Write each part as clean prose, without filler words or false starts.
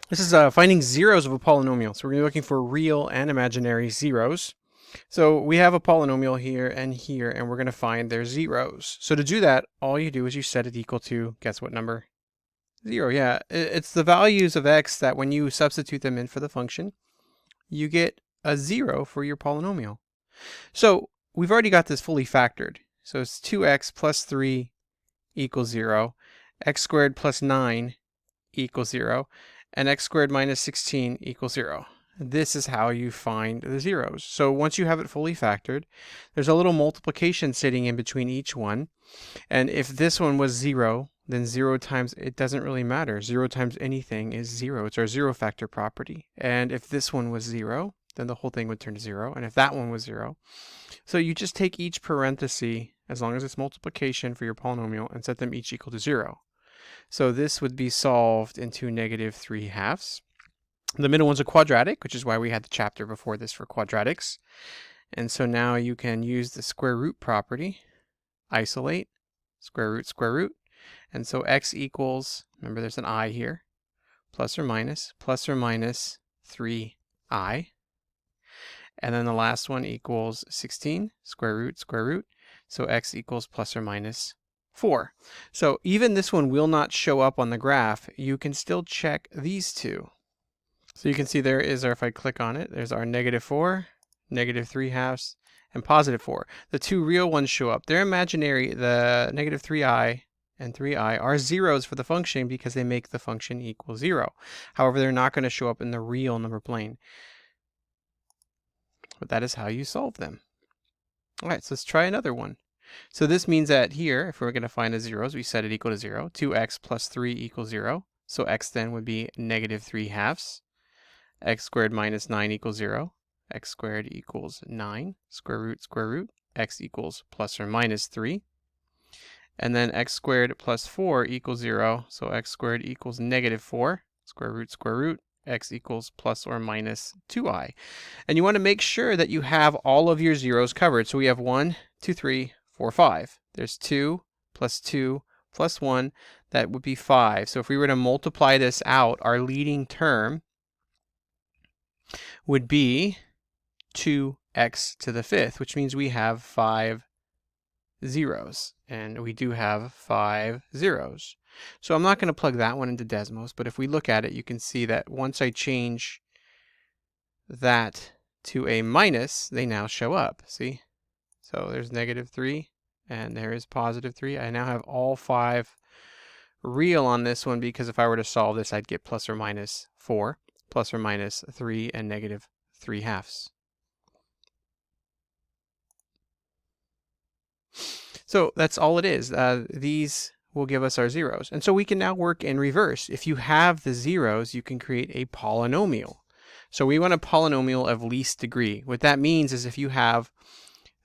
This is finding zeros of a polynomial. So we're going to be looking for real and imaginary zeros. So we have a polynomial here, and we're going to find their zeros. So to do that, all you do is you set it equal to, guess what number? 0, yeah. It's the values of x that when you substitute them in for the function, you get a 0 for your polynomial. So we've already got this fully factored. So it's 2x plus 3 equals 0, x squared plus 9 equals 0, and x squared minus 16 equals 0. This is how you find the zeros. So once you have it fully factored, there's a little multiplication sitting in between each one. And if this one was 0, then 0 times, it doesn't really matter. 0 times anything is 0. It's our zero factor property. And if this one was 0, then the whole thing would turn to 0. And if that one was 0, so you just take each parenthesis, as long as it's multiplication for your polynomial, and set them each equal to 0. So this would be solved into negative 3/2. The middle one's a quadratic, which is why we had the chapter before this for quadratics. And so now you can use the square root property, isolate, square root. And so x equals, remember there's an I here, plus or minus 3i. And then the last one equals 16, square root. So x equals plus or minus 4. So even this one will not show up on the graph. You can still check these two. So you can see there is our, if I click on it, there's our negative 4, negative 3/2, and positive 4. The two real ones show up. They're imaginary. The negative 3i and 3i are zeros for the function because they make the function equal 0. However, they're not going to show up in the real number plane. But that is how you solve them. All right, so let's try another one. So this means that here, if we're going to find the zeros, we set it equal to 0. 2x plus 3 equals 0. So x then would be negative 3/2. X squared minus 9 equals 0. X squared equals 9. Square root. X equals plus or minus 3. And then x squared plus 4 equals 0. So x squared equals negative 4. Square root. X equals plus or minus 2i. And you want to make sure that you have all of your zeros covered. So we have 1, 2, 3, 4, 5. There's 2 plus 1. That would be 5. So if we were to multiply this out, our leading term would be 2x to the 5th, which means we have 5 zeros. And we do have 5 zeros. So I'm not going to plug that one into Desmos, but if we look at it, you can see that once I change that to a minus, they now show up. See? So there's negative 3, and there is positive 3. I now have all 5 real on this one, because if I were to solve this, I'd get plus or minus 4, plus or minus 3, and negative 3/2. So that's all it is. These will give us our zeros. And so we can now work in reverse. If you have the zeros, you can create a polynomial. So we want a polynomial of least degree. What that means is if you have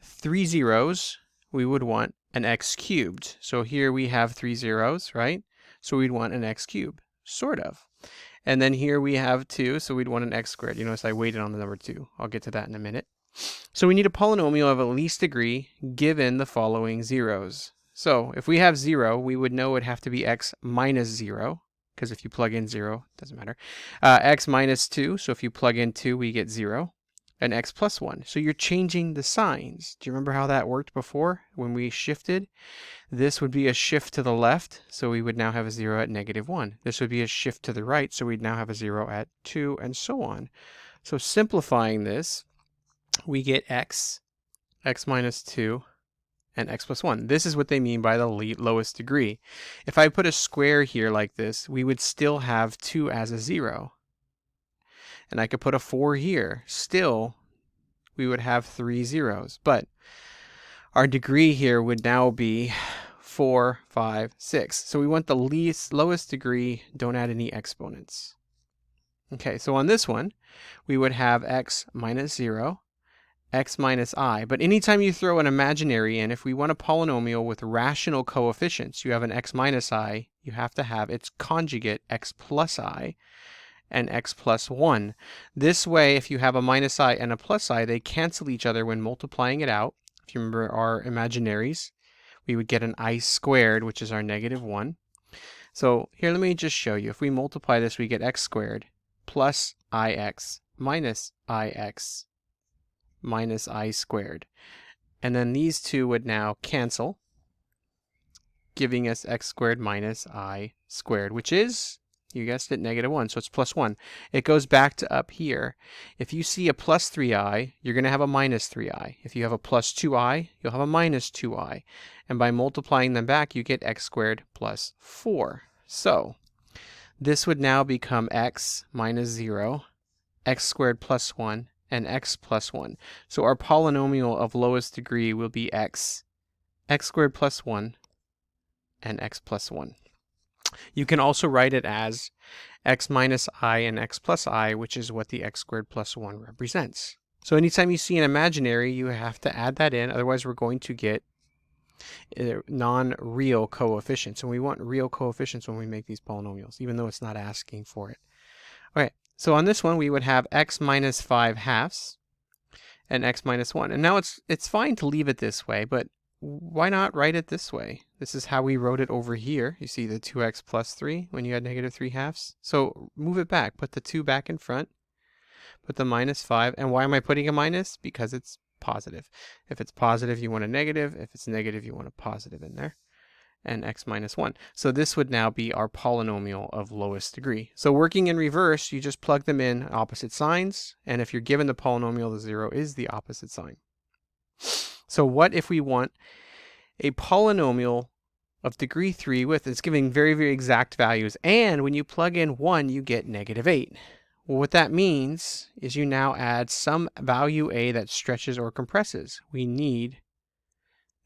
3 zeros, we would want an x cubed. So here we have 3 zeros, right? So we'd want an x cubed, sort of. And then here we have 2, so we'd want an x squared. You notice I waited on the number 2. I'll get to that in a minute. So we need a polynomial of at least degree given the following zeros. So if we have 0, we would know it would have to be x minus 0, because if you plug in 0, it doesn't matter. X minus 2, so if you plug in 2, we get 0. And x plus 1. So you're changing the signs. Do you remember how that worked before when we shifted? This would be a shift to the left, so we would now have a 0 at negative 1. This would be a shift to the right, so we'd now have a 0 at 2, and so on. So simplifying this, we get x minus 2, and x plus 1. This is what they mean by the lowest degree. If I put a square here like this, we would still have 2 as a 0. And I could put a 4 here. Still, we would have 3 zeros. But our degree here would now be 4, 5, 6. So we want the lowest degree. Don't add any exponents. Okay, so on this one, we would have x minus 0, x minus I. But anytime you throw an imaginary in, if we want a polynomial with rational coefficients, you have an x minus I, you have to have its conjugate, x plus I, and x plus 1. This way, if you have a minus I and a plus I, they cancel each other when multiplying it out. If you remember our imaginaries, we would get an I squared, which is our negative 1. So here, let me just show you. If we multiply this, we get x squared plus ix minus ix minus I squared. And then these two would now cancel, giving us x squared minus I squared, which is, you guessed it, -1, so it's plus 1. It goes back to up here. If you see a plus 3i, you're going to have a minus 3i. If you have a plus 2i, you'll have a minus 2i. And by multiplying them back, you get x squared plus 4. So this would now become x minus 0, x squared plus 1, and x plus 1. So our polynomial of lowest degree will be x squared plus 1, and x plus 1. You can also write it as x minus I and x plus I, which is what the x squared plus 1 represents. So anytime you see an imaginary, you have to add that in, otherwise we're going to get non-real coefficients, and we want real coefficients when we make these polynomials, even though it's not asking for it. Okay, so on this one we would have x minus 5 halves and x minus 1. And now it's fine to leave it this way, but why not write it this way? This is how we wrote it over here. You see the 2x plus 3 when you had -3 halves. So move it back, put the 2 back in front, put the minus 5. And why am I putting a minus? Because it's positive. If it's positive, you want a negative. If it's negative, you want a positive in there. And x minus 1. So this would now be our polynomial of lowest degree. So working in reverse, you just plug them in opposite signs. And if you're given the polynomial, the 0 is the opposite sign. So what if we want a polynomial of degree 3 with, it's giving very, very exact values, and when you plug in 1, you get -8. Well, what that means is you now add some value a that stretches or compresses. We need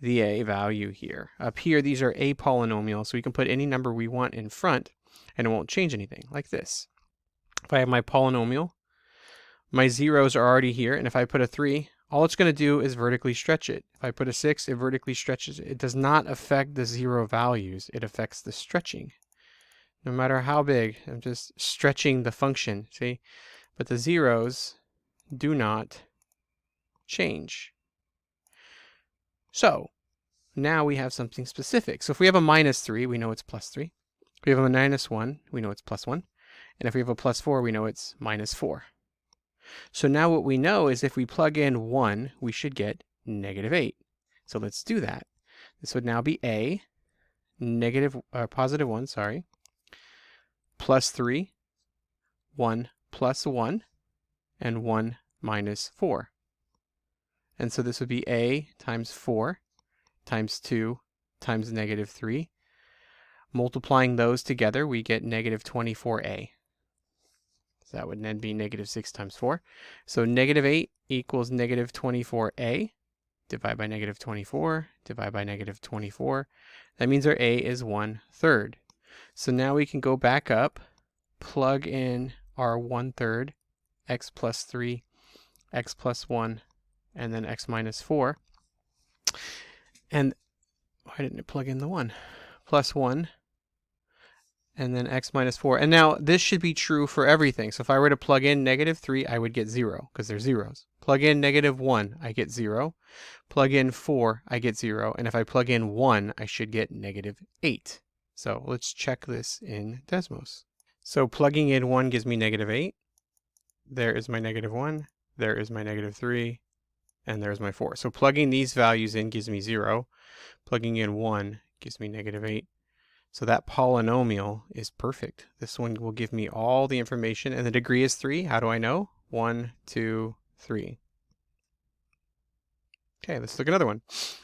the a value here. Up here, these are a polynomials, so we can put any number we want in front, and it won't change anything, like this. If I have my polynomial, my zeros are already here, and if I put a 3, all it's going to do is vertically stretch it. If I put a 6, it vertically stretches it. It does not affect the 0 values. It affects the stretching. No matter how big, I'm just stretching the function, see? But the zeros do not change. So now we have something specific. So if we have a -3, we know it's +3. If we have a -1, we know it's +1. And if we have a +4, we know it's -4. So now what we know is if we plug in 1, we should get -8. So let's do that. This would now be a positive 1, sorry, +3, 1 plus 1, and 1 minus 4. And so this would be a times 4 times 2 times -3. Multiplying those together, we get -24a. So that would then be -6 times 4. So -8 equals -24a. Divide by -24, divide by -24. That means our a is 1/3. So now we can go back up, plug in our 1/3, x plus 3, x plus 1, and then x minus 4. And why didn't it plug in the 1? Plus 1, and then x minus 4. And now this should be true for everything. So if I were to plug in -3, I would get 0, because they're zeros. Plug in -1, I get 0. Plug in 4, I get 0. And if I plug in 1, I should get -8. So let's check this in Desmos. So plugging in 1 gives me -8. There is my -1. There is my -3. And there's my 4. So plugging these values in gives me 0. Plugging in 1 gives me -8. So that polynomial is perfect. This one will give me all the information, and the degree is 3. How do I know? 1, 2, 3. Okay, let's look at another one.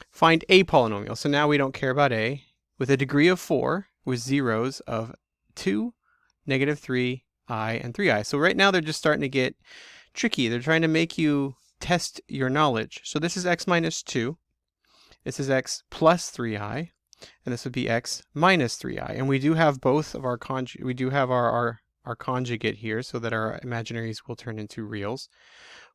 Find a polynomial. So now we don't care about a. With a degree of 4, with zeros of 2, -3, I, and 3i. So right now they're just starting to get tricky. They're trying to make you test your knowledge. So this is x minus 2. This is x plus 3i. And this would be x minus 3i. And we do have both of our our conjugate here, so that our imaginaries will turn into reals.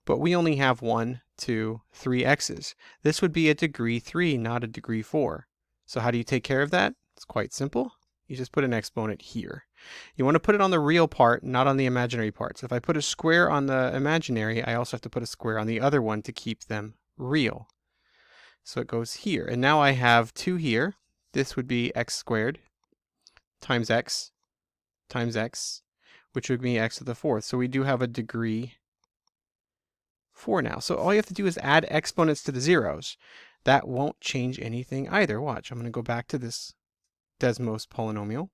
But we only have 1, 2, 3 x's. This would be a degree 3, not a degree 4. So how do you take care of that? It's quite simple. You just put an exponent here. You want to put it on the real part, not on the imaginary part. So if I put a square on the imaginary, I also have to put a square on the other one to keep them real. So it goes here. And now I have 2 here. This would be x squared times x, which would be x to the fourth. So we do have a degree 4 now. So all you have to do is add exponents to the zeros. That won't change anything either. Watch, I'm going to go back to this Desmos polynomial.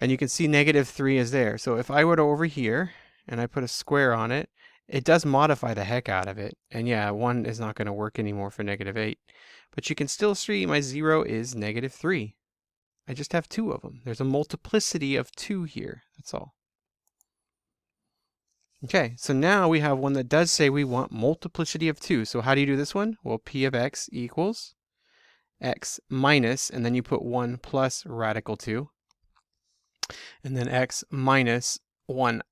And you can see negative 3 is there. So if I were to over here and I put a square on it, it does modify the heck out of it. And yeah, 1 is not going to work anymore for negative 8. But you can still see my 0 is negative 3. I just have 2 of them. There's a multiplicity of 2 here. That's all. Okay, so now we have one that does say we want multiplicity of 2. So how do you do this one? Well, p of x equals x minus, and then you put 1 plus radical 2. And then x minus 1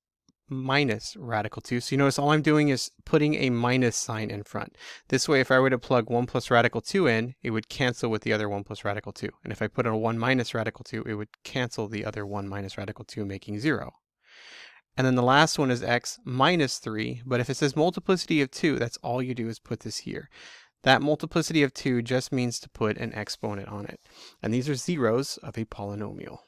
minus radical 2. So you notice all I'm doing is putting a minus sign in front. This way, if I were to plug 1 plus radical 2 in, it would cancel with the other 1 plus radical 2. And if I put a 1 minus radical 2, it would cancel the other 1 minus radical 2, making 0. And then the last one is x minus 3. But if it says multiplicity of 2, that's all you do is put this here. That multiplicity of 2 just means to put an exponent on it. And these are zeros of a polynomial.